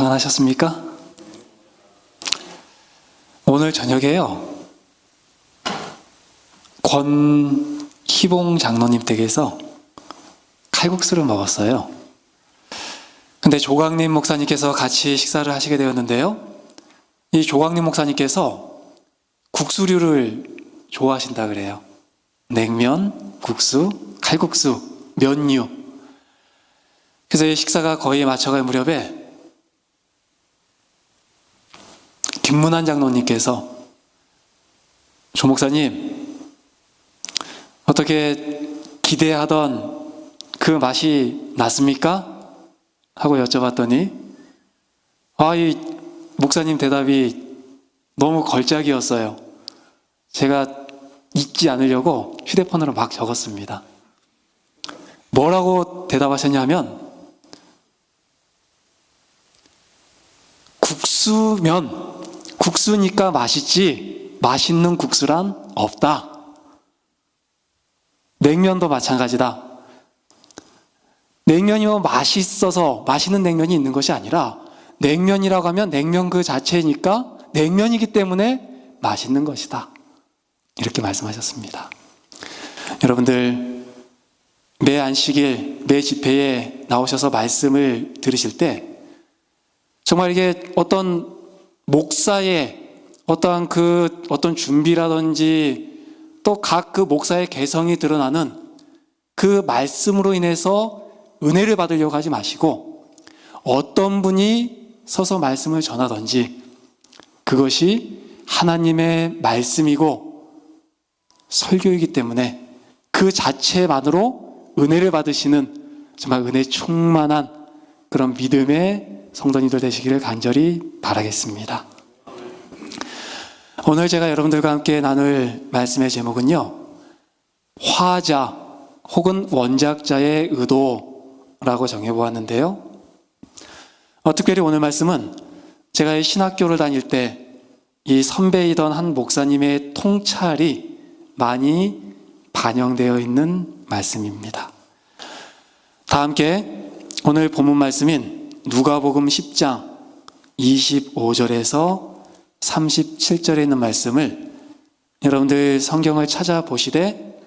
평안하셨습니까? 오늘 저녁에요, 권희봉 장로님 댁에서 칼국수를 먹었어요. 근데 조광림 목사님께서 같이 식사를 하시게 되었는데요, 이 조광림 목사님께서 국수류를 좋아하신다 그래요. 냉면, 국수, 칼국수, 면류. 그래서 이 식사가 거의 마쳐갈 무렵에 김문환 장로님께서 조 목사님, 어떻게 기대하던 그 맛이 났습니까? 하고 여쭤봤더니 이 목사님 대답이 너무 걸작이었어요. 제가 잊지 않으려고 휴대폰으로 막 적었습니다. 뭐라고 대답하셨냐면, 국수니까 맛있지 맛있는 국수란 없다. 냉면도 마찬가지다. 냉면이면 맛있어서 맛있는 냉면이 있는 것이 아니라, 냉면이라고 하면 냉면 그 자체니까 냉면이기 때문에 맛있는 것이다. 이렇게 말씀하셨습니다. 여러분들, 매 안식일, 매 집회에 나오셔서 말씀을 들으실 때 정말 이게 어떤 목사의 어떤 준비라든지 또 각 그 목사의 개성이 드러나는 그 말씀으로 인해서 은혜를 받으려고 하지 마시고, 어떤 분이 서서 말씀을 전하든지 그것이 하나님의 말씀이고 설교이기 때문에 그 자체만으로 은혜를 받으시는 정말 은혜 충만한 그런 믿음의 성도님들 되시기를 간절히 바라겠습니다. 오늘 제가 여러분들과 함께 나눌 말씀의 제목은요, 화자 혹은 원작자의 의도라고 정해보았는데요, 특별히 오늘 말씀은 제가 이 신학교를 다닐 때 이 선배이던 한 목사님의 통찰이 많이 반영되어 있는 말씀입니다. 다 함께 오늘 본문 말씀인 누가복음 10장 25절에서 37절에 있는 말씀을 여러분들 성경을 찾아보시되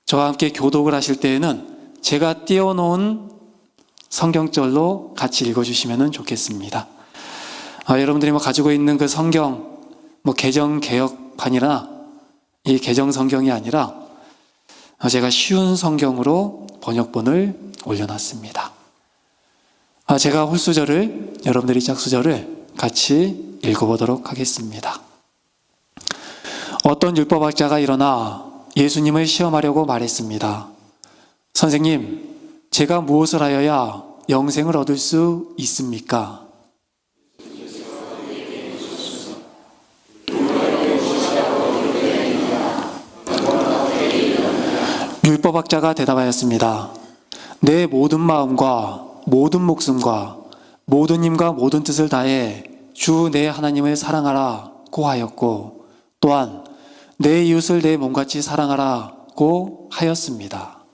저와 함께 교독을 하실 때에는 제가 띄워놓은 성경절로 같이 읽어주시면 좋겠습니다. 여러분들이 가지고 있는 그 성경, 개정개혁판이나 이 개정성경이 아니라 제가 쉬운 성경으로 번역본을 올려놨습니다. 제가 홀수절을, 여러분들이 짝수절을 같이 읽어보도록 하겠습니다. 어떤 율법학자가 일어나 예수님을 시험하려고 말했습니다. 선생님, 제가 무엇을 하여야 영생을 얻을 수 있습니까? 율법학자가 대답하였습니다. 내 모든 마음과 모든 목숨과 모든 힘과 모든 뜻을 다해 주 내 하나님을 사랑하라고 하였고, 또한 내 이웃을 내 몸같이 사랑하라고 하였습니다.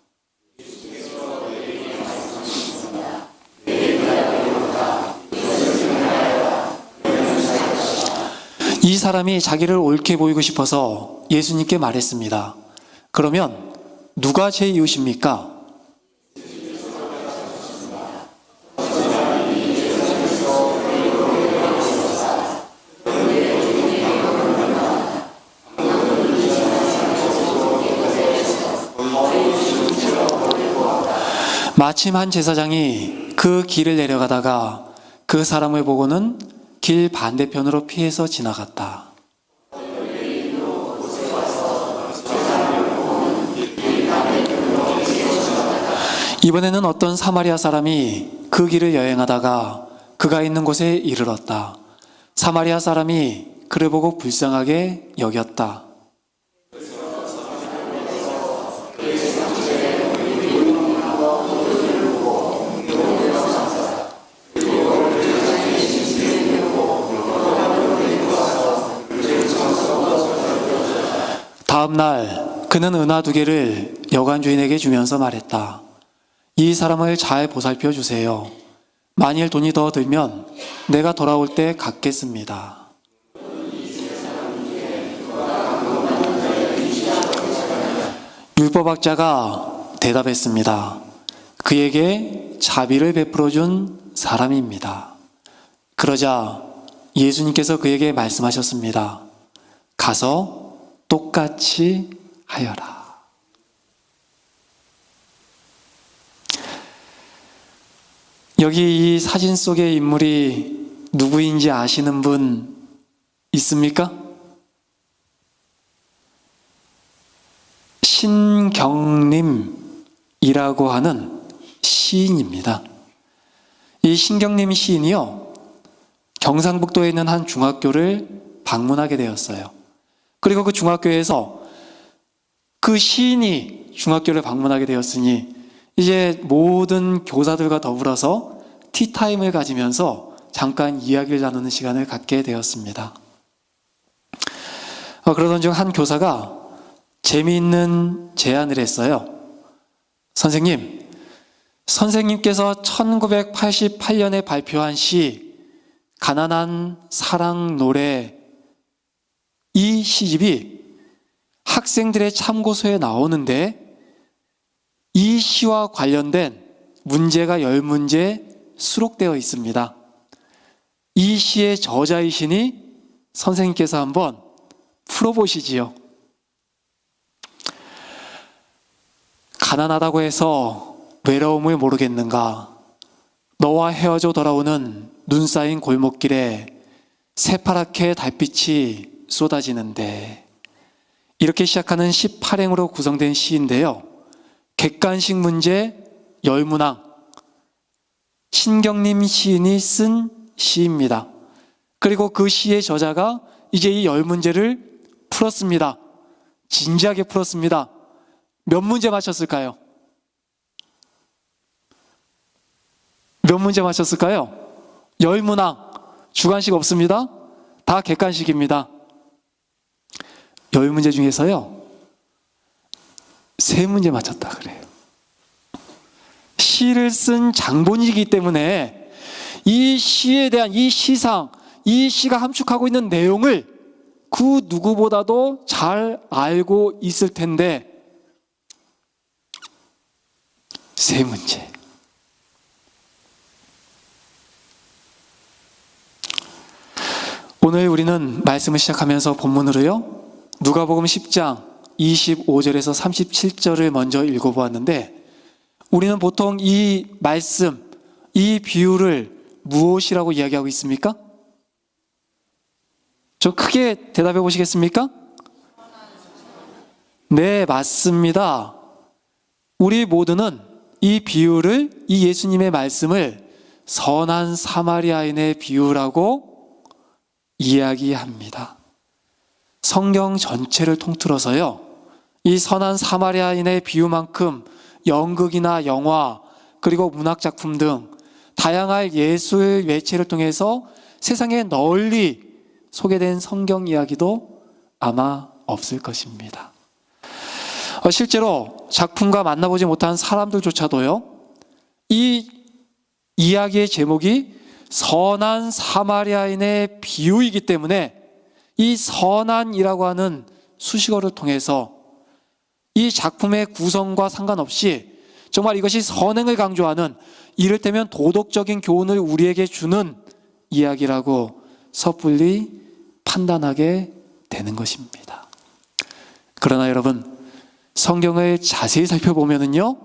이 사람이 자기를 옳게 보이고 싶어서 예수님께 말했습니다. 그러면 누가 제 이웃입니까? 마침 한 제사장이 그 길을 내려가다가 그 사람을 보고는 길 반대편으로 피해서 지나갔다. 이번에는 어떤 사마리아 사람이 그 길을 여행하다가 그가 있는 곳에 이르렀다. 사마리아 사람이 그를 보고 불쌍하게 여겼다. 다음 날 그는 은화 2개를 여관 주인에게 주면서 말했다. 이 사람을 잘 보살펴 주세요. 만일 돈이 더 들면 내가 돌아올 때 갚겠습니다. 율법학자가 대답했습니다. 그에게 자비를 베풀어 준 사람입니다. 그러자 예수님께서 그에게 말씀하셨습니다. 가서 똑같이 하여라. 여기 이 사진 속의 인물이 누구인지 아시는 분 있습니까? 신경림이라고 하는 시인입니다. 이 신경림 시인이요, 경상북도에 있는 한 중학교를 방문하게 되었어요. 그리고 그 중학교에서 그 시인이 중학교를 방문하게 되었으니 이제 모든 교사들과 더불어서 티타임을 가지면서 잠깐 이야기를 나누는 시간을 갖게 되었습니다. 그러던 중 한 교사가 재미있는 제안을 했어요. 선생님께서 1988년에 발표한 시 가난한 사랑 노래, 이 시집이 학생들의 참고서에 나오는데 이 시와 관련된 문제가 10문제 수록되어 있습니다. 이 시의 저자이시니 선생님께서 한번 풀어보시지요. 가난하다고 해서 외로움을 모르겠는가? 너와 헤어져 돌아오는 눈 쌓인 골목길에 새파랗게 달빛이 쏟아지는데, 이렇게 시작하는 18행으로 구성된 시인데요, 객관식 문제 10문항, 신경림 시인이 쓴 시입니다. 그리고 그 시의 저자가 이제 이 10문제를 풀었습니다. 진지하게 풀었습니다. 몇 문제 맞췄을까요? 몇 문제 맞췄을까요? 10문항, 주관식 없습니다. 다 객관식입니다. 10문제 중에서요, 3문제 맞췄다 그래요. 시를 쓴 장본이기 때문에 이 시에 대한 이 시상, 이 시가 함축하고 있는 내용을 그 누구보다도 잘 알고 있을 텐데 3문제. 오늘 우리는 말씀을 시작하면서 본문으로요, 누가복음 10장 25절에서 37절을 먼저 읽어보았는데, 우리는 보통 이 말씀, 이 비유를 무엇이라고 이야기하고 있습니까? 좀 크게 대답해 보시겠습니까? 네, 맞습니다. 우리 모두는 이 비유를, 이 예수님의 말씀을 선한 사마리아인의 비유라고 이야기합니다. 성경 전체를 통틀어서요, 이 선한 사마리아인의 비유만큼 연극이나 영화, 그리고 문학작품 등 다양한 예술 매체를 통해서 세상에 널리 소개된 성경 이야기도 아마 없을 것입니다. 실제로 작품과 만나보지 못한 사람들조차도요, 이 이야기의 제목이 선한 사마리아인의 비유이기 때문에 이 선한이라고 하는 수식어를 통해서 이 작품의 구성과 상관없이 정말 이것이 선행을 강조하는, 이를테면 도덕적인 교훈을 우리에게 주는 이야기라고 섣불리 판단하게 되는 것입니다. 그러나 여러분, 성경을 자세히 살펴보면요,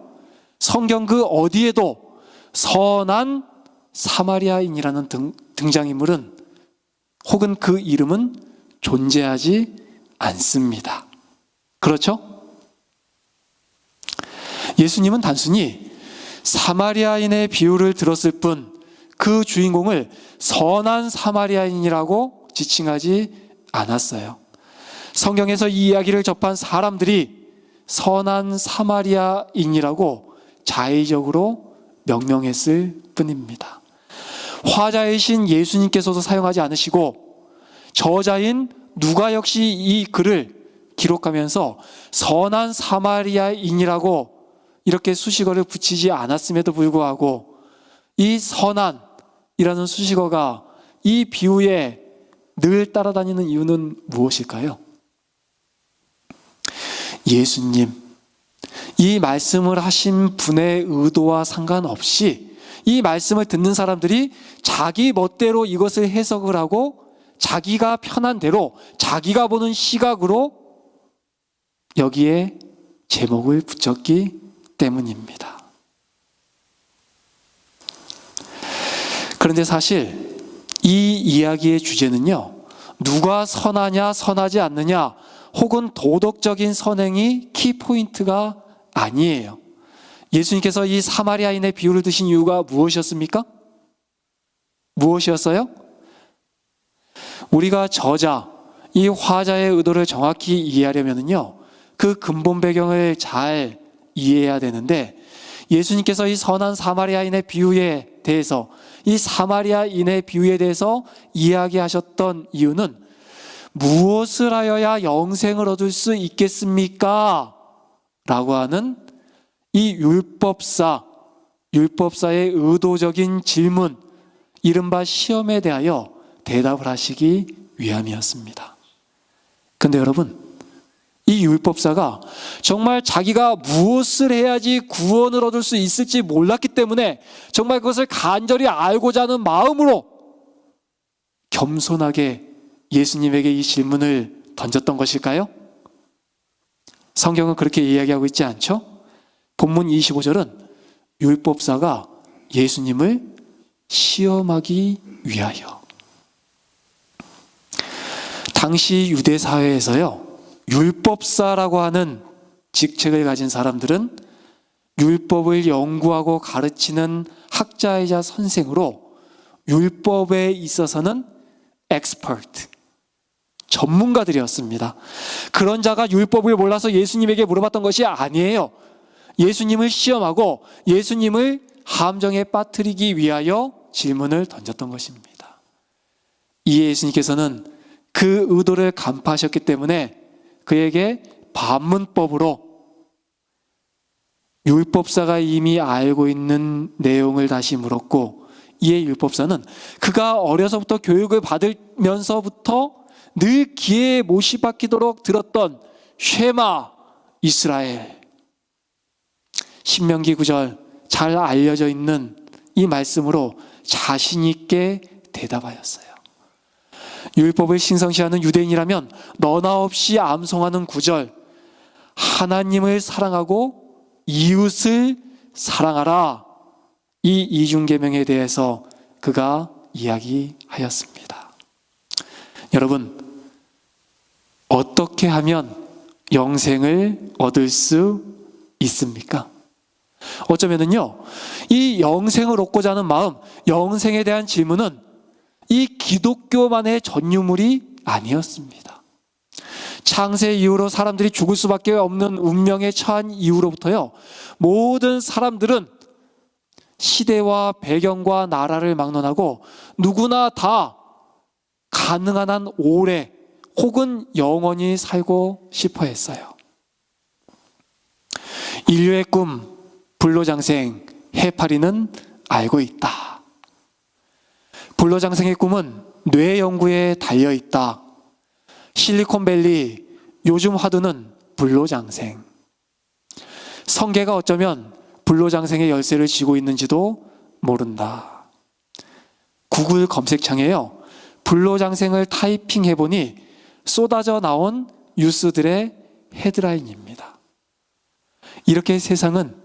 성경 그 어디에도 선한 사마리아인이라는 등장인물은, 혹은 그 이름은 존재하지 않습니다. 그렇죠? 예수님은 단순히 사마리아인의 비유를 들었을 뿐 그 주인공을 선한 사마리아인이라고 지칭하지 않았어요. 성경에서 이 이야기를 접한 사람들이 선한 사마리아인이라고 자의적으로 명명했을 뿐입니다. 화자이신 예수님께서도 사용하지 않으시고 저자인 누가 역시 이 글을 기록하면서 선한 사마리아인이라고 이렇게 수식어를 붙이지 않았음에도 불구하고 이 선한, 이라는 수식어가 이 비유에 늘 따라다니는 이유는 무엇일까요? 예수님, 이 말씀을 하신 분의 의도와 상관없이 이 말씀을 듣는 사람들이 자기 멋대로 이것을 해석을 하고 자기가 편한 대로 자기가 보는 시각으로 여기에 제목을 붙였기 때문입니다. 그런데 사실 이 이야기의 주제는요, 누가 선하냐 선하지 않느냐 혹은 도덕적인 선행이 키포인트가 아니에요. 예수님께서 이 사마리아인의 비유를 드신 이유가 무엇이었습니까? 무엇이었어요? 우리가 저자, 이 화자의 의도를 정확히 이해하려면요, 그 근본 배경을 잘 이해해야 되는데, 예수님께서 이 선한 사마리아인의 비유에 대해서, 이 사마리아인의 비유에 대해서 이야기하셨던 이유는 무엇을 하여야 영생을 얻을 수 있겠습니까? 라고 하는 이 율법사의 의도적인 질문, 이른바 시험에 대하여 대답을 하시기 위함이었습니다. 근데 여러분, 이 율법사가 정말 자기가 무엇을 해야지 구원을 얻을 수 있을지 몰랐기 때문에 정말 그것을 간절히 알고자 하는 마음으로 겸손하게 예수님에게 이 질문을 던졌던 것일까요? 성경은 그렇게 이야기하고 있지 않죠? 본문 25절은 율법사가 예수님을 시험하기 위하여. 당시 유대 사회에서요, 율법사라고 하는 직책을 가진 사람들은 율법을 연구하고 가르치는 학자이자 선생으로 율법에 있어서는 expert, 전문가들이었습니다. 그런 자가 율법을 몰라서 예수님에게 물어봤던 것이 아니에요. 예수님을 시험하고 예수님을 함정에 빠뜨리기 위하여 질문을 던졌던 것입니다. 이에 예수님께서는 그 의도를 간파하셨기 때문에 그에게 반문법으로 율법사가 이미 알고 있는 내용을 다시 물었고, 이에 율법사는 그가 어려서부터 교육을 받으면서부터 늘 귀에 못이 박히도록 들었던 쉐마 이스라엘, 신명기 9절 잘 알려져 있는 이 말씀으로 자신 있게 대답하였어요. 율법을 신성시하는 유대인이라면 너나 없이 암송하는 9절, 하나님을 사랑하고 이웃을 사랑하라, 이 이중계명에 대해서 그가 이야기하였습니다. 여러분, 어떻게 하면 영생을 얻을 수 있습니까? 어쩌면은요, 이 영생을 얻고자 하는 마음, 영생에 대한 질문은 이 기독교만의 전유물이 아니었습니다. 창세 이후로 사람들이 죽을 수밖에 없는 운명에 처한 이후로부터요, 모든 사람들은 시대와 배경과 나라를 막론하고 누구나 다 가능한 한 오래 혹은 영원히 살고 싶어 했어요. 인류의 꿈, 불로장생, 해파리는 알고 있다. 불로장생의 꿈은 뇌 연구에 달려있다. 실리콘밸리 요즘 화두는 불로장생. 성계가 어쩌면 불로장생의 열쇠를 쥐고 있는지도 모른다. 구글 검색창에요, 불로장생을 타이핑해보니 쏟아져 나온 뉴스들의 헤드라인입니다. 이렇게 세상은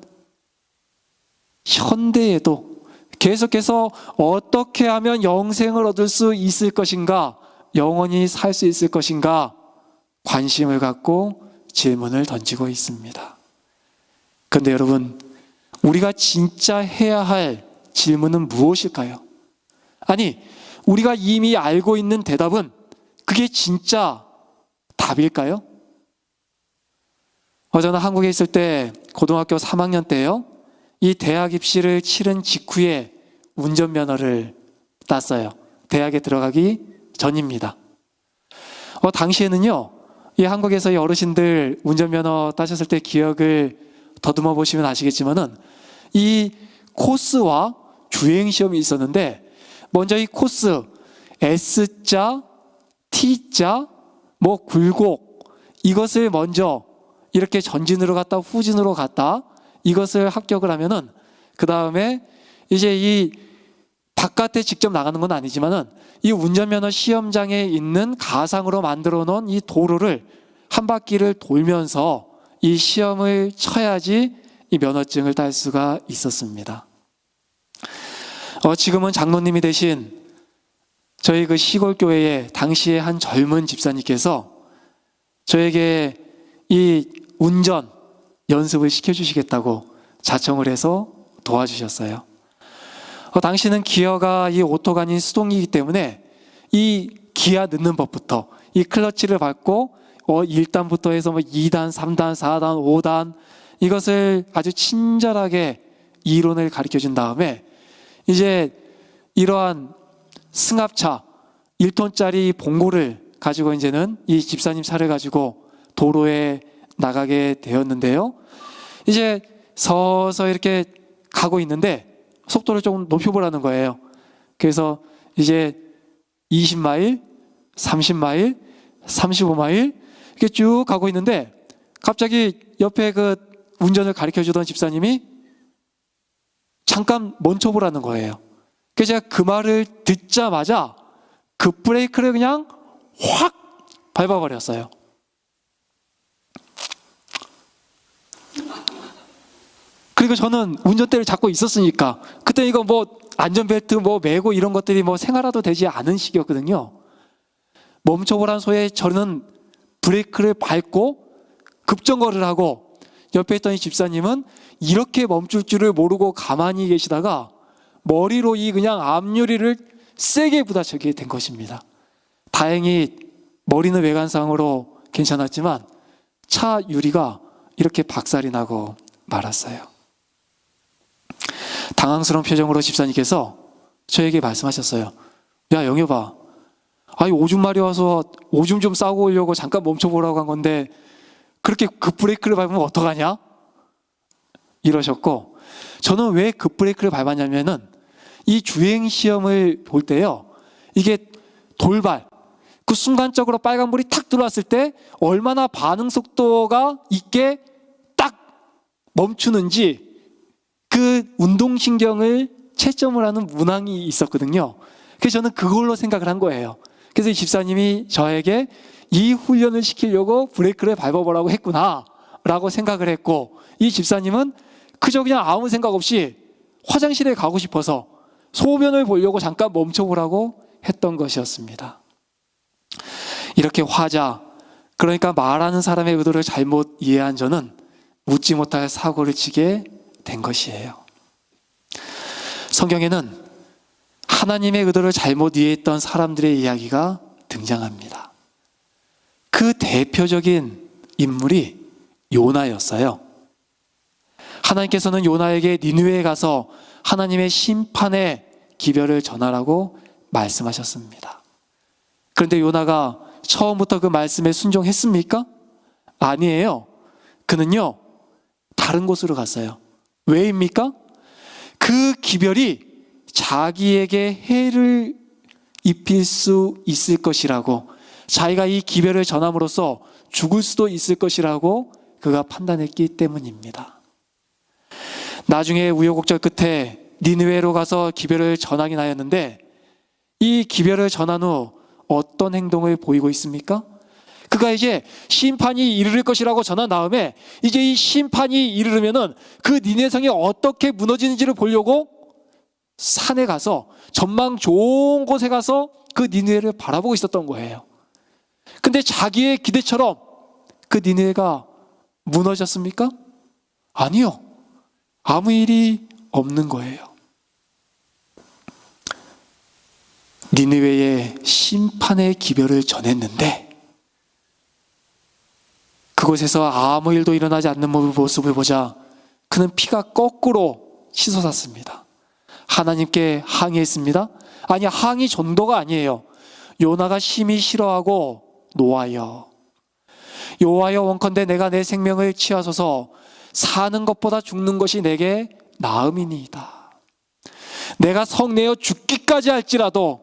현대에도 계속해서 어떻게 하면 영생을 얻을 수 있을 것인가, 영원히 살 수 있을 것인가 관심을 갖고 질문을 던지고 있습니다. 그런데 여러분, 우리가 진짜 해야 할 질문은 무엇일까요? 아니, 우리가 이미 알고 있는 대답은 그게 진짜 답일까요? 저는 한국에 있을 때 고등학교 3학년 때요, 이 대학 입시를 치른 직후에 운전면허를 땄어요. 대학에 들어가기 전입니다. 당시에는요, 이 한국에서의 어르신들 운전면허 따셨을 때 기억을 더듬어 보시면 아시겠지만은 이 코스와 주행시험이 있었는데 먼저 이 코스 S자, T자, 뭐 굴곡 이것을 먼저 이렇게 전진으로 갔다 후진으로 갔다 이것을 합격을 하면은 그 다음에 이제 이 바깥에 직접 나가는 건 아니지만은 이 운전면허 시험장에 있는 가상으로 만들어 놓은 이 도로를 한 바퀴를 돌면서 이 시험을 쳐야지 이 면허증을 딸 수가 있었습니다. 지금은 장로님이 되신 저희 그 시골 교회에 당시에 한 젊은 집사님께서 저에게 이 운전 연습을 시켜주시겠다고 자청을 해서 도와주셨어요. 당시는 기어가 이 오토가 아닌 수동이기 때문에 이 기아 넣는 법부터 이 클러치를 밟고 1단부터 해서 뭐 2단, 3단, 4단, 5단 이것을 아주 친절하게 이론을 가르쳐 준 다음에 이제 이러한 승합차 1톤짜리 봉고를 가지고 이제는 이 집사님 차를 가지고 도로에 나가게 되었는데요. 이제 서서 이렇게 가고 있는데 속도를 조금 높여보라는 거예요. 그래서 이제 20마일, 30마일, 35마일 이렇게 쭉 가고 있는데 갑자기 옆에 그 운전을 가르쳐 주던 집사님이 잠깐 멈춰보라는 거예요. 그래서 제가 그 말을 듣자마자 그 브레이크를 그냥 확 밟아버렸어요. 그리고 저는 운전대를 잡고 있었으니까 그때 이거 뭐 안전벨트 뭐 매고 이런 것들이 뭐 생활화도 되지 않은 시기였거든요. 멈춰보란 소리에 저는 브레이크를 밟고 급정거를 하고 옆에 있던 이 집사님은 이렇게 멈출 줄을 모르고 가만히 계시다가 머리로 이 그냥 앞유리를 세게 부딪히게 된 것입니다. 다행히 머리는 외관상으로 괜찮았지만 차 유리가 이렇게 박살이 나고 말았어요. 당황스러운 표정으로 집사님께서 저에게 말씀하셨어요. 야 영엽아, 오줌 마리 와서 오줌 좀 싸고 오려고 잠깐 멈춰보라고 한 건데 그렇게 급브레이크를 밟으면 어떡하냐? 이러셨고, 저는 왜 급브레이크를 밟았냐면은 이 주행시험을 볼 때요, 이게 돌발, 그 순간적으로 빨간불이 탁 들어왔을 때 얼마나 반응 속도가 있게 딱 멈추는지 그 운동신경을 채점을 하는 문항이 있었거든요. 그래서 저는 그걸로 생각을 한 거예요. 그래서 이 집사님이 저에게 이 훈련을 시키려고 브레이크를 밟아보라고 했구나 라고 생각을 했고, 이 집사님은 그저 그냥 아무 생각 없이 화장실에 가고 싶어서 소변을 보려고 잠깐 멈춰보라고 했던 것이었습니다. 이렇게 화자, 그러니까 말하는 사람의 의도를 잘못 이해한 저는 묻지 못할 사고를 치게 된 것이에요. 성경에는 하나님의 의도를 잘못 이해했던 사람들의 이야기가 등장합니다. 그 대표적인 인물이 요나였어요. 하나님께서는 요나에게 니느웨에 가서 하나님의 심판의 기별을 전하라고 말씀하셨습니다. 그런데 요나가 처음부터 그 말씀에 순종했습니까? 아니에요. 그는요, 다른 곳으로 갔어요. 왜입니까? 그 기별이 자기에게 해를 입힐 수 있을 것이라고, 자기가 이 기별을 전함으로써 죽을 수도 있을 것이라고 그가 판단했기 때문입니다. 나중에 우여곡절 끝에 니느웨로 가서 기별을 전하긴 하였는데, 이 기별을 전한 후 어떤 행동을 보이고 있습니까? 그가 이제 심판이 이르를 것이라고 전한 다음에 이제 이 심판이 이르르면은 그 니느웨 성이 어떻게 무너지는지를 보려고 산에 가서, 전망 좋은 곳에 가서 그 니느웨를 바라보고 있었던 거예요. 근데 자기의 기대처럼 그 니느웨가 무너졌습니까? 아니요. 아무 일이 없는 거예요. 니느웨의 심판의 기별을 전했는데 그곳에서 아무 일도 일어나지 않는 모습을 보자 그는 피가 거꾸로 치솟았습니다. 하나님께 항의했습니다. 아니, 항의 정도가 아니에요. 요나가 심히 싫어하고 노하여 원컨대 내가 내 생명을 취하소서, 사는 것보다 죽는 것이 내게 나음이니이다. 내가 성내어 죽기까지 할지라도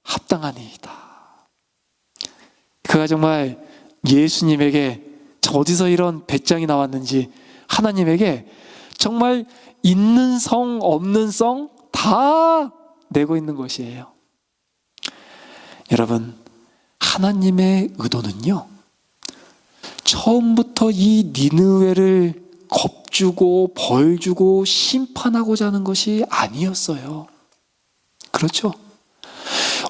합당하니이다. 그가 정말 예수님에게 어디서 이런 배짱이 나왔는지 하나님에게 정말 있는 성 없는 성 다 내고 있는 것이에요. 여러분, 하나님의 의도는요, 처음부터 이 니느웨를 겁주고 벌주고 심판하고자 하는 것이 아니었어요. 그렇죠?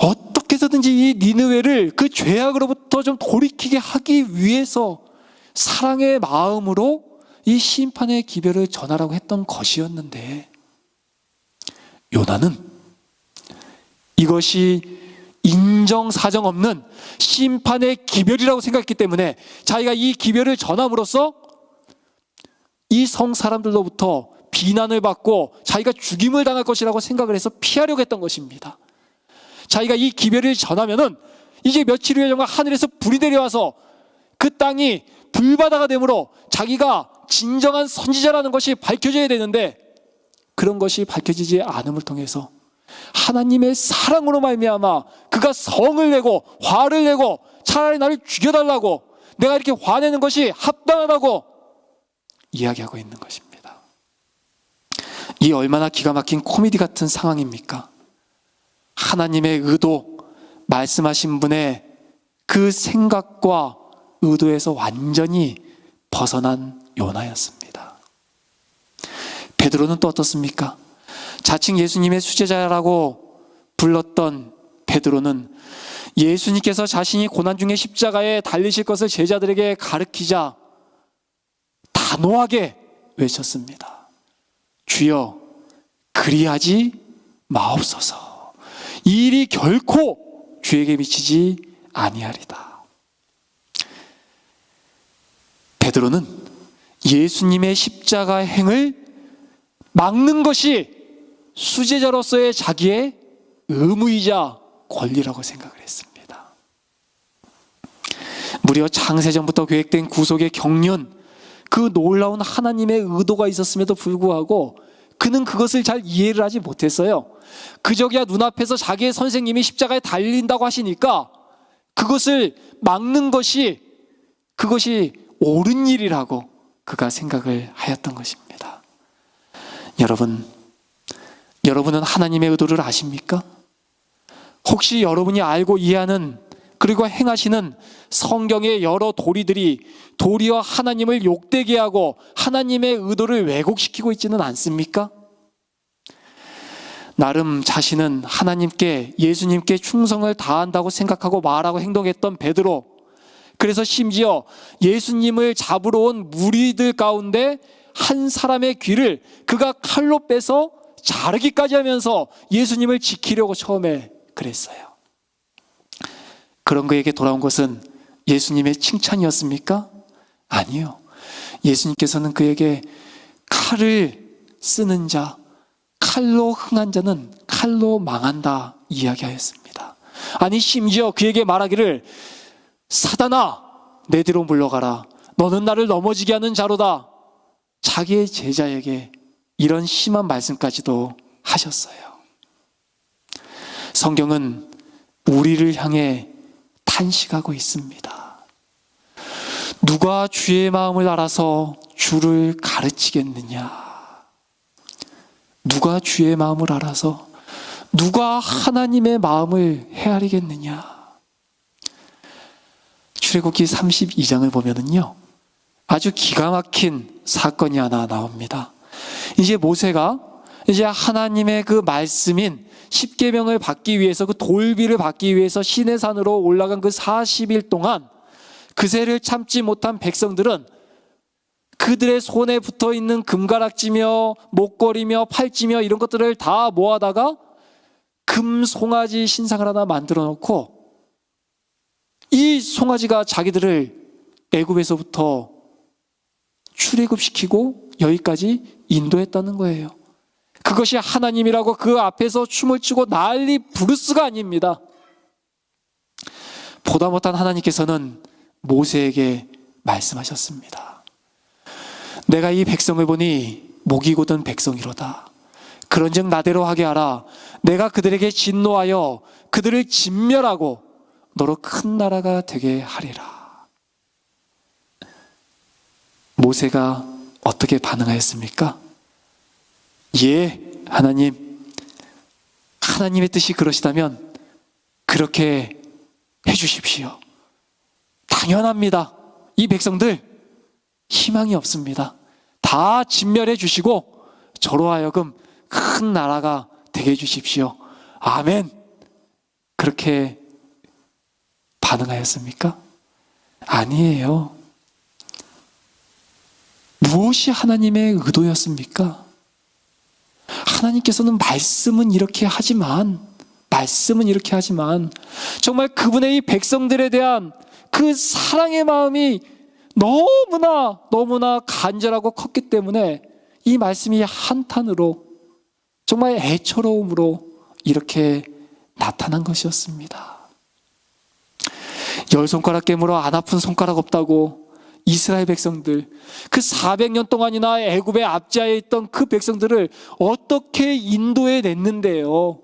어떻게 해서든지 이 니느웨를 그 죄악으로부터 좀 돌이키게 하기 위해서 사랑의 마음으로 이 심판의 기별을 전하라고 했던 것이었는데, 요나는 이것이 인정사정 없는 심판의 기별이라고 생각했기 때문에 자기가 이 기별을 전함으로써 이 성 사람들로부터 비난을 받고 자기가 죽임을 당할 것이라고 생각을 해서 피하려고 했던 것입니다. 자기가 이 기별을 전하면은 이제 며칠 후에 정말 하늘에서 불이 내려와서 그 땅이 불바다가 되므로 자기가 진정한 선지자라는 것이 밝혀져야 되는데, 그런 것이 밝혀지지 않음을 통해서 하나님의 사랑으로 말미암아 그가 성을 내고 화를 내고 차라리 나를 죽여달라고, 내가 이렇게 화내는 것이 합당하다고 이야기하고 있는 것입니다. 이 얼마나 기가 막힌 코미디 같은 상황입니까? 하나님의 의도, 말씀하신 분의 그 생각과 의도에서 완전히 벗어난 요나였습니다. 베드로는 또 어떻습니까? 자칭 예수님의 수제자라고 불렀던 베드로는 예수님께서 자신이 고난 중에 십자가에 달리실 것을 제자들에게 가르치자 단호하게 외쳤습니다. 주여, 그리하지 마옵소서. 이 일이 결코 주에게 미치지 아니하리다. 베드로는 예수님의 십자가 행을 막는 것이 수제자로서의 자기의 의무이자 권리라고 생각을 했습니다. 무려 창세전부터 계획된 구속의 경륜, 그 놀라운 하나님의 의도가 있었음에도 불구하고 그는 그것을 잘 이해를 하지 못했어요. 그저기야 눈앞에서 자기의 선생님이 십자가에 달린다고 하시니까 그것을 막는 것이, 그것이 옳은 일이라고 그가 생각을 하였던 것입니다. 여러분은 하나님의 의도를 아십니까? 혹시 여러분이 알고 이해하는 그리고 행하시는 성경의 여러 도리들이 도리어 하나님을 욕되게 하고 하나님의 의도를 왜곡시키고 있지는 않습니까? 나름 자신은 하나님께, 예수님께 충성을 다한다고 생각하고 말하고 행동했던 베드로, 그래서 심지어 예수님을 잡으러 온 무리들 가운데 한 사람의 귀를 그가 칼로 빼서 자르기까지 하면서 예수님을 지키려고 처음에 그랬어요. 그런 그에게 돌아온 것은 예수님의 칭찬이었습니까? 아니요. 예수님께서는 그에게 칼을 쓰는 자, 칼로 흥한 자는 칼로 망한다 이야기하였습니다. 아니, 심지어 그에게 말하기를, 사단아, 내 뒤로 물러가라. 너는 나를 넘어지게 하는 자로다. 자기의 제자에게 이런 심한 말씀까지도 하셨어요. 성경은 우리를 향해 탄식하고 있습니다. 누가 주의 마음을 알아서 주를 가르치겠느냐? 누가 주의 마음을 알아서 누가 하나님의 마음을 헤아리겠느냐? 출애굽기 32장을 보면은요, 아주 기가 막힌 사건이 하나 나옵니다. 이제 모세가 이제 하나님의 그 말씀인 십계명을 받기 위해서, 그 돌비를 받기 위해서 시내산으로 올라간 그 40일 동안 그새를 참지 못한 백성들은 그들의 손에 붙어 있는 금가락지며 목걸이며 팔찌며 이런 것들을 다 모아다가 금 송아지 신상을 하나 만들어 놓고, 이 송아지가 자기들을 애굽에서부터 출애굽시키고 여기까지 인도했다는 거예요. 그것이 하나님이라고 그 앞에서 춤을 추고 난리 부르스가 아닙니다. 보다 못한 하나님께서는 모세에게 말씀하셨습니다. 내가 이 백성을 보니 목이 곧은 백성이로다. 그런즉 나대로 하게 하라. 내가 그들에게 진노하여 그들을 진멸하고 너로 큰 나라가 되게 하리라. 모세가 어떻게 반응하였습니까? 예, 하나님. 하나님의 뜻이 그러시다면 그렇게 해주십시오. 당연합니다. 이 백성들 희망이 없습니다. 다 진멸해 주시고 저로 하여금 큰 나라가 되게 해주십시오. 아멘. 그렇게 반응하였습니까? 아니에요. 무엇이 하나님의 의도였습니까? 하나님께서는 말씀은 이렇게 하지만 정말 그분의 이 백성들에 대한 그 사랑의 마음이 너무나 간절하고 컸기 때문에 이 말씀이 한탄으로 정말 애처로움으로 이렇게 나타난 것이었습니다. 10손가락 깨물어 안 아픈 손가락 없다고 이스라엘 백성들, 그 400년 동안이나 애굽의 압제하에 있던 그 백성들을 어떻게 인도해 냈는데요.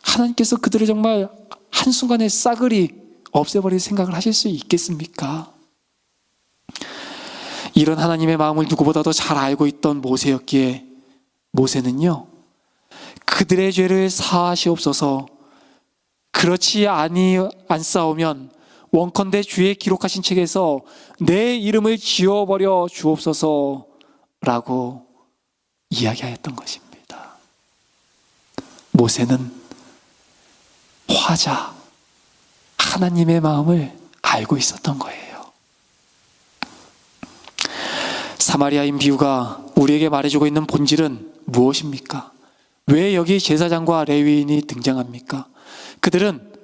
하나님께서 그들을 정말 한순간에 싸그리 없애버릴 생각을 하실 수 있겠습니까? 이런 하나님의 마음을 누구보다도 잘 알고 있던 모세였기에 모세는요, 그들의 죄를 사하시옵소서, 그렇지 않사오면 원컨대 주의 기록하신 책에서 내 이름을 지워버려 주옵소서라고 이야기하였던 것입니다. 모세는 화자, 하나님의 마음을 알고 있었던 거예요. 사마리아인 비유가 우리에게 말해주고 있는 본질은 무엇입니까? 왜 여기 제사장과 레위인이 등장합니까? 그들은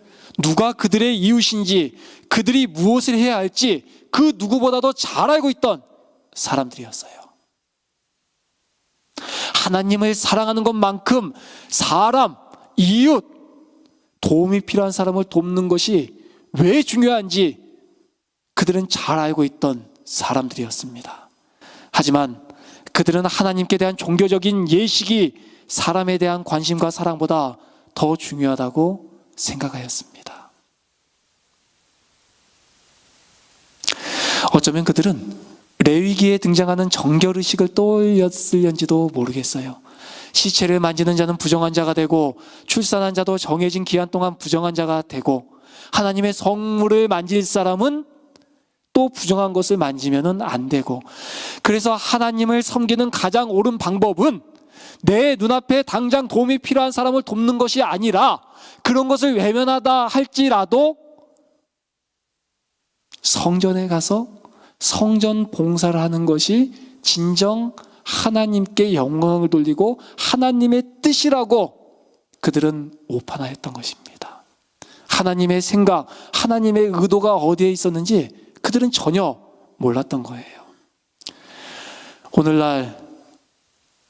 누가 그들의 이웃인지, 그들이 무엇을 해야 할지 그 누구보다도 잘 알고 있던 사람들이었어요. 하나님을 사랑하는 것만큼 사람, 이웃, 도움이 필요한 사람을 돕는 것이 왜 중요한지 그들은 잘 알고 있던 사람들이었습니다. 하지만 그들은 하나님께 대한 종교적인 예식이 사람에 대한 관심과 사랑보다 더 중요하다고 생각하였습니다. 어쩌면 그들은 레위기에 등장하는 정결의식을 떠올렸을는지도 모르겠어요. 시체를 만지는 자는 부정한 자가 되고 출산한 자도 정해진 기한 동안 부정한 자가 되고 하나님의 성물을 만질 사람은 또 부정한 것을 만지면 안 되고, 그래서 하나님을 섬기는 가장 옳은 방법은 내 눈앞에 당장 도움이 필요한 사람을 돕는 것이 아니라 그런 것을 외면하다 할지라도 성전에 가서 성전 봉사를 하는 것이 진정 하나님께 영광을 돌리고 하나님의 뜻이라고 그들은 오판하였던 것입니다. 하나님의 생각, 하나님의 의도가 어디에 있었는지 그들은 전혀 몰랐던 거예요. 오늘날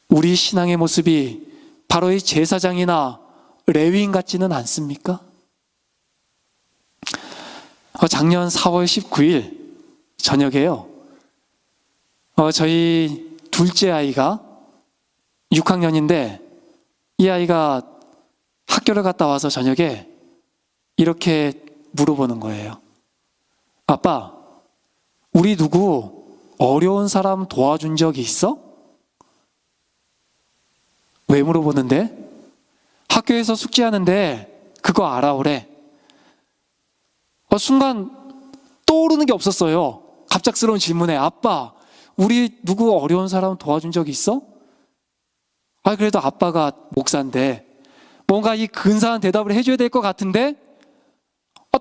우리 신앙의 모습이 바로 이 제사장이나 레위인 같지는 않습니까? 작년 4월 19일 저녁에요. 저희 둘째 아이가 6학년인데 이 아이가 학교를 갔다 와서 저녁에 이렇게 물어보는 거예요. 아빠, 우리 누구 어려운 사람 도와준 적이 있어? 왜 물어보는데? 학교에서 숙제하는데 그거 알아오래. 순간 떠오르는 게 없었어요. 갑작스러운 질문에 아빠, 우리 누구 어려운 사람 도와준 적 있어? 그래도 아빠가 목사인데 뭔가 이 근사한 대답을 해줘야 될 것 같은데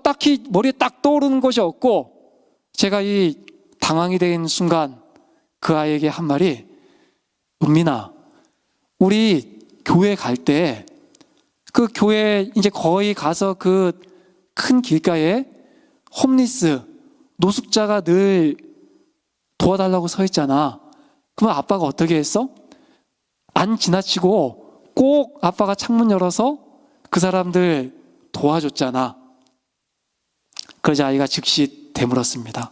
딱히 머리에 딱 떠오르는 것이 없고, 제가 이 당황이 된 순간 그 아이에게 한 말이, 은민아, 우리 교회 갈 때 그 교회 이제 거의 가서 그 큰 길가에 홈리스 노숙자가 늘 도와달라고 서 있잖아. 그러면 아빠가 어떻게 했어? 안 지나치고 꼭 아빠가 창문 열어서 그 사람들 도와줬잖아. 그러자 아이가 즉시 되물었습니다.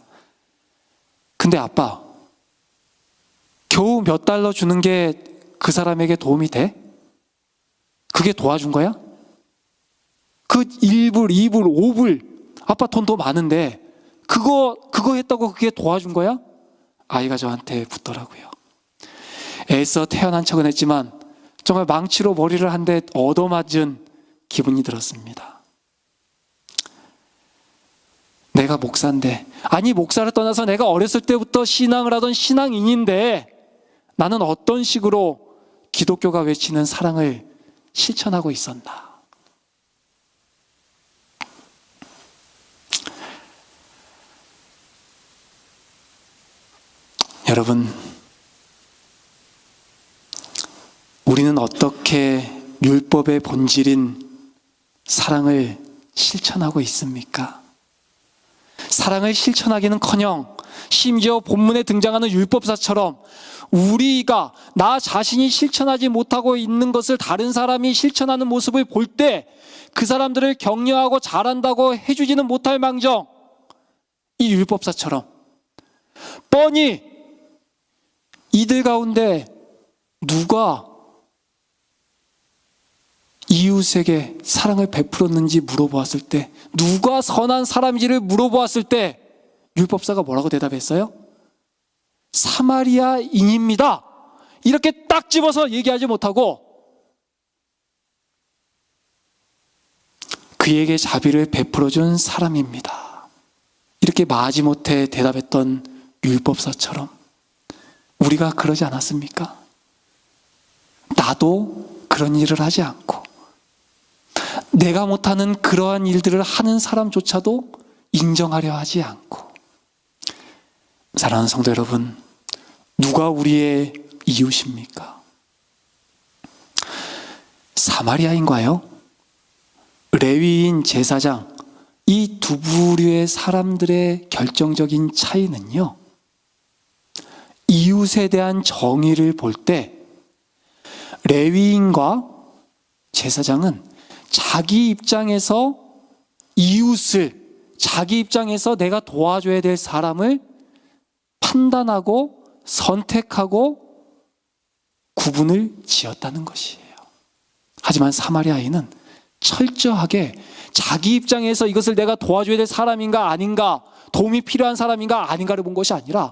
근데 아빠, 겨우 몇 달러 주는 게 그 사람에게 도움이 돼? 그게 도와준 거야? 그 1불, 2불, 5불 아빠 돈 더 많은데 그거 했다고 그게 도와준 거야? 아이가 저한테 묻더라고요. 애써 태어난 척은 했지만 정말 망치로 머리를 한 대 얻어맞은 기분이 들었습니다. 내가 목사인데, 아니 목사를 떠나서 내가 어렸을 때부터 신앙을 하던 신앙인인데 나는 어떤 식으로 기독교가 외치는 사랑을 실천하고 있었나? 여러분, 우리는 어떻게 율법의 본질인 사랑을 실천하고 있습니까? 사랑을 실천하기는커녕 심지어 본문에 등장하는 율법사처럼 우리가 나 자신이 실천하지 못하고 있는 것을 다른 사람이 실천하는 모습을 볼 때 그 사람들을 격려하고 잘한다고 해주지는 못할 망정, 이 율법사처럼 뻔히 이들 가운데 누가 이웃에게 사랑을 베풀었는지 물어보았을 때, 누가 선한 사람인지를 물어보았을 때 율법사가 뭐라고 대답했어요? 사마리아인입니다. 이렇게 딱 집어서 얘기하지 못하고 그에게 자비를 베풀어준 사람입니다. 이렇게 마지못해 대답했던 율법사처럼 우리가 그러지 않았습니까? 나도 그런 일을 하지 않고 내가 못하는 그러한 일들을 하는 사람조차도 인정하려 하지 않고. 사랑하는 성도 여러분, 누가 우리의 이웃입니까? 사마리아인과요? 레위인, 제사장, 이 두 부류의 사람들의 결정적인 차이는요, 이웃에 대한 정의를 볼 때 레위인과 제사장은 자기 입장에서 이웃을, 자기 입장에서 내가 도와줘야 될 사람을 판단하고 선택하고 구분을 지었다는 것이에요. 하지만 사마리아인은 철저하게 자기 입장에서 이것을 내가 도와줘야 될 사람인가 아닌가, 도움이 필요한 사람인가 아닌가를 본 것이 아니라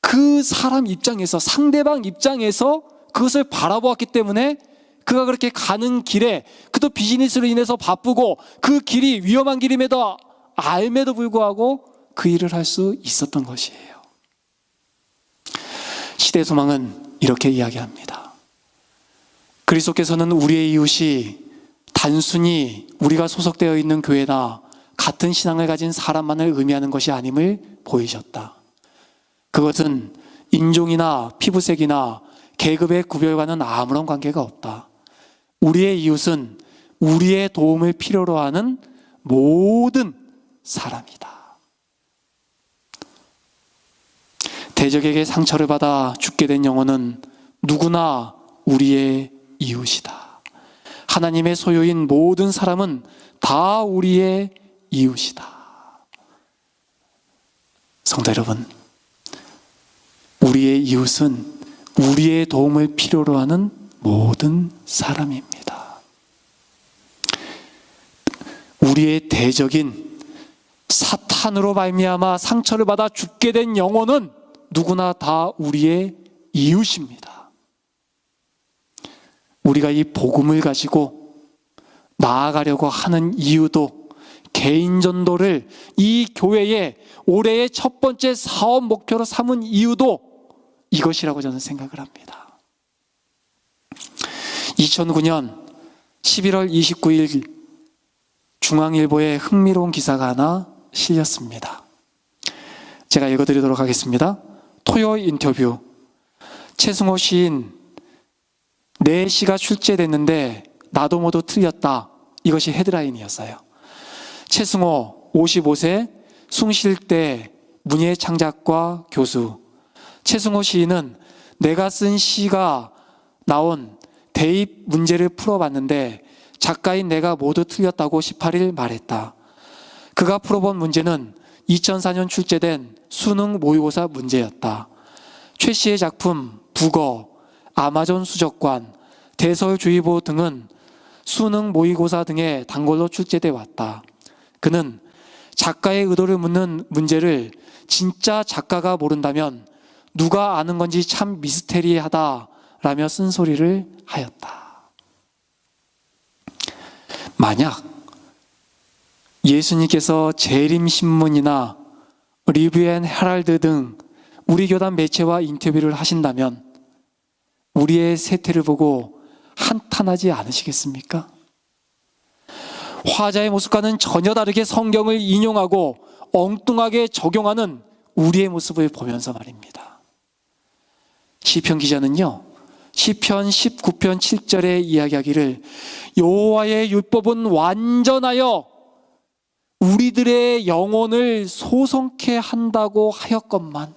그 사람 입장에서, 상대방 입장에서 그것을 바라보았기 때문에 그가 그렇게 가는 길에, 그도 비즈니스로 인해서 바쁘고 그 길이 위험한 길임에도 알매도 불구하고 그 일을 할 수 있었던 것이에요. 시대소망은 이렇게 이야기합니다. 그리스도께서는 우리의 이웃이 단순히 우리가 소속되어 있는 교회나 같은 신앙을 가진 사람만을 의미하는 것이 아님을 보이셨다. 그것은 인종이나 피부색이나 계급의 구별과는 아무런 관계가 없다. 우리의 이웃은 우리의 도움을 필요로 하는 모든 사람이다. 대적에게 상처를 받아 죽게 된 영혼은 누구나 우리의 이웃이다. 하나님의 소유인 모든 사람은 다 우리의 이웃이다. 성도 여러분, 우리의 이웃은 우리의 도움을 필요로 하는 모든 사람입니다. 우리의 대적인 사탄으로 말미암아 상처를 받아 죽게 된 영혼은 누구나 다 우리의 이웃입니다. 우리가 이 복음을 가지고 나아가려고 하는 이유도, 개인 전도를 이 교회의 올해의 첫 번째 사업 목표로 삼은 이유도 이것이라고 저는 생각을 합니다. 2009년 11월 29일 중앙일보에 흥미로운 기사가 하나 실렸습니다. 제가 읽어드리도록 하겠습니다. 토요 인터뷰. 최승호 시인, 내 시가 출제됐는데 나도 모두 틀렸다. 이것이 헤드라인이었어요. 최승호 55세 숭실대 문예창작과 교수. 최승호 시인은 내가 쓴 시가 나온 대입 문제를 풀어봤는데 작가인 내가 모두 틀렸다고 18일 말했다. 그가 풀어본 문제는 2004년 출제된 수능 모의고사 문제였다. 최 씨의 작품 북어, 아마존 수족관, 대서주의보 등은 수능 모의고사 등의 단골로 출제돼 왔다. 그는 작가의 의도를 묻는 문제를 진짜 작가가 모른다면 누가 아는 건지 참 미스테리하다라며 쓴소리를 하였다. 만약 예수님께서 재림신문이나 리뷰 앤 헤럴드 등 우리 교단 매체와 인터뷰를 하신다면 우리의 세태를 보고 한탄하지 않으시겠습니까? 화자의 모습과는 전혀 다르게 성경을 인용하고 엉뚱하게 적용하는 우리의 모습을 보면서 말입니다. 시편 기자는요, 시편 19편 7절에 이야기하기를 여호와의 율법은 완전하여 우리들의 영혼을 소성케 한다고 하였건만.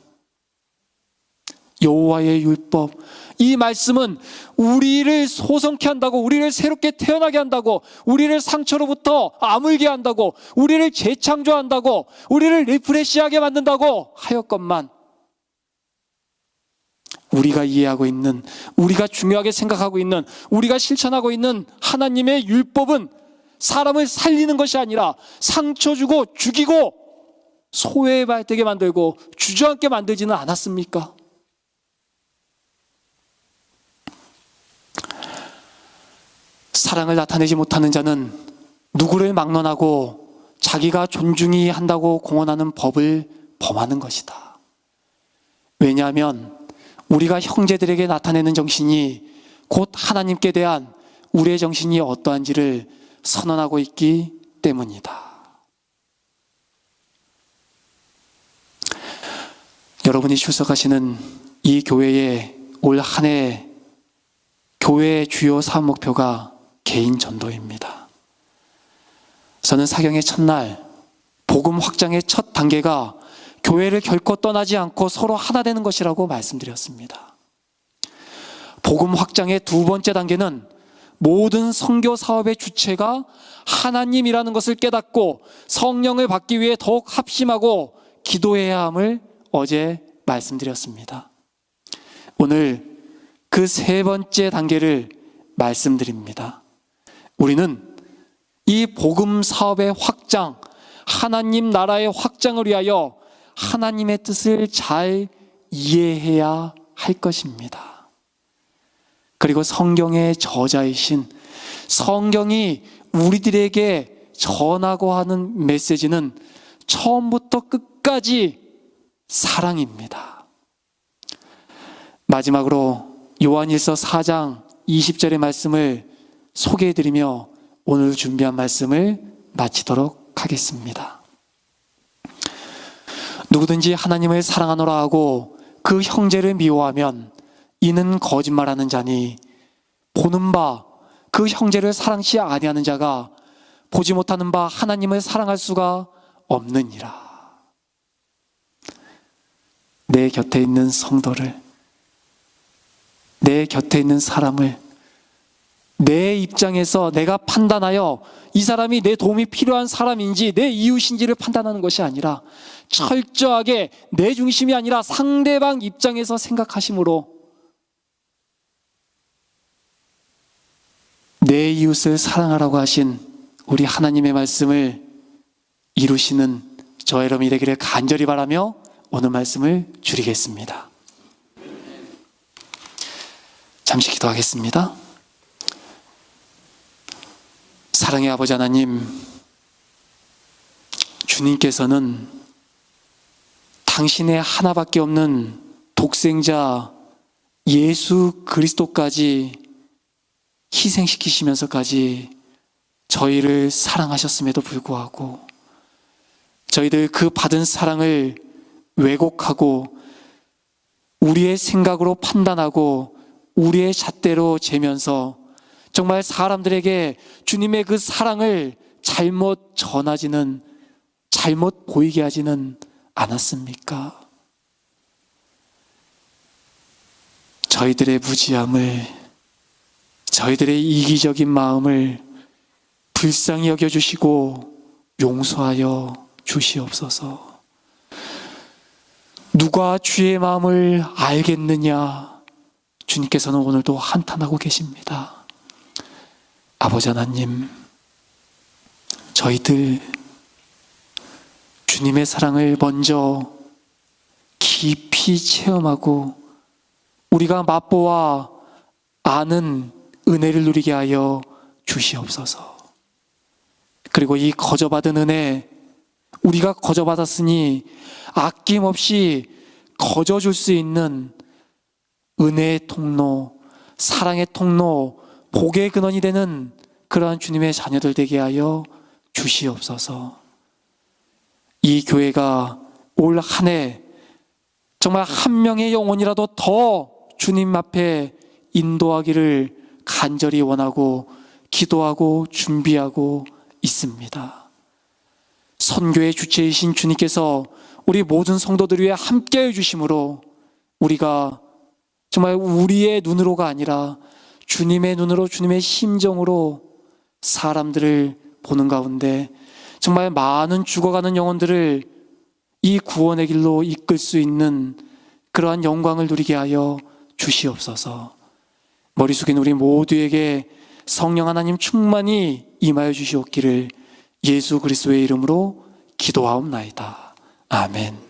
여호와의 율법, 이 말씀은 우리를 소성케 한다고, 우리를 새롭게 태어나게 한다고, 우리를 상처로부터 아물게 한다고, 우리를 재창조한다고, 우리를 리프레시하게 만든다고 하였건만 우리가 이해하고 있는, 우리가 중요하게 생각하고 있는, 우리가 실천하고 있는 하나님의 율법은 사람을 살리는 것이 아니라 상처 주고 죽이고 소외되게 만들고 주저앉게 만들지는 않았습니까? 사랑을 나타내지 못하는 자는 누구를 막론하고 자기가 존중히 한다고 공언하는 법을 범하는 것이다. 왜냐하면 우리가 형제들에게 나타내는 정신이 곧 하나님께 대한 우리의 정신이 어떠한지를 선언하고 있기 때문이다. 여러분이 출석하시는 이 교회의 올 한 해 교회의 주요 사업 목표가 개인 전도입니다. 저는 사경의 첫날 복음 확장의 첫 단계가 교회를 결코 떠나지 않고 서로 하나 되는 것이라고 말씀드렸습니다. 복음 확장의 두 번째 단계는 모든 선교 사업의 주체가 하나님이라는 것을 깨닫고 성령을 받기 위해 더욱 합심하고 기도해야 함을 어제 말씀드렸습니다. 오늘 그 세 번째 단계를 말씀드립니다. 우리는 이 복음 사업의 확장, 하나님 나라의 확장을 위하여 하나님의 뜻을 잘 이해해야 할 것입니다. 그리고 성경의 저자이신 성경이 우리들에게 전하고 하는 메시지는 처음부터 끝까지 사랑입니다. 마지막으로 요한일서 4장 20절의 말씀을 소개해드리며 오늘 준비한 말씀을 마치도록 하겠습니다. 누구든지 하나님을 사랑하노라 하고 그 형제를 미워하면 이는 거짓말하는 자니 보는 바 그 형제를 사랑치 아니하는 자가 보지 못하는 바 하나님을 사랑할 수가 없느니라. 내 곁에 있는 성도를, 내 곁에 있는 사람을 내 입장에서 내가 판단하여 이 사람이 내 도움이 필요한 사람인지 내 이웃인지를 판단하는 것이 아니라 철저하게 내 중심이 아니라 상대방 입장에서 생각하심으로 내 이웃을 사랑하라고 하신 우리 하나님의 말씀을 이루시는 저 여러분이 되기를 간절히 바라며 오늘 말씀을 줄이겠습니다. 잠시 기도하겠습니다. 사랑의 아버지 하나님, 주님께서는 당신의 하나밖에 없는 독생자 예수 그리스도까지 희생시키시면서까지 저희를 사랑하셨음에도 불구하고 저희들 그 받은 사랑을 왜곡하고 우리의 생각으로 판단하고 우리의 잣대로 재면서 정말 사람들에게 주님의 그 사랑을 잘못 전하지는, 잘못 보이게 하지는 않았습니까? 저희들의 무지함을, 저희들의 이기적인 마음을 불쌍히 여겨주시고 용서하여 주시옵소서. 누가 주의 마음을 알겠느냐? 주님께서는 오늘도 한탄하고 계십니다. 아버지 하나님, 저희들 주님의 사랑을 먼저 깊이 체험하고 우리가 맛보아 아는 은혜를 누리게 하여 주시옵소서. 그리고 이 거저받은 은혜, 우리가 거저받았으니 아낌없이 거저줄 수 있는 은혜의 통로, 사랑의 통로, 복의 근원이 되는 그러한 주님의 자녀들 되게 하여 주시옵소서. 이 교회가 올 한 해 정말 한 명의 영혼이라도 더 주님 앞에 인도하기를 간절히 원하고 기도하고 준비하고 있습니다. 선교의 주체이신 주님께서 우리 모든 성도들 위해 함께해 주심으로 우리가 정말 우리의 눈으로가 아니라 주님의 눈으로, 주님의 심정으로 사람들을 보는 가운데 정말 많은 죽어가는 영혼들을 이 구원의 길로 이끌 수 있는 그러한 영광을 누리게 하여 주시옵소서. 머리 숙인 우리 모두에게 성령 하나님 충만히 임하여 주시옵기를 예수 그리스도의 이름으로 기도하옵나이다. 아멘.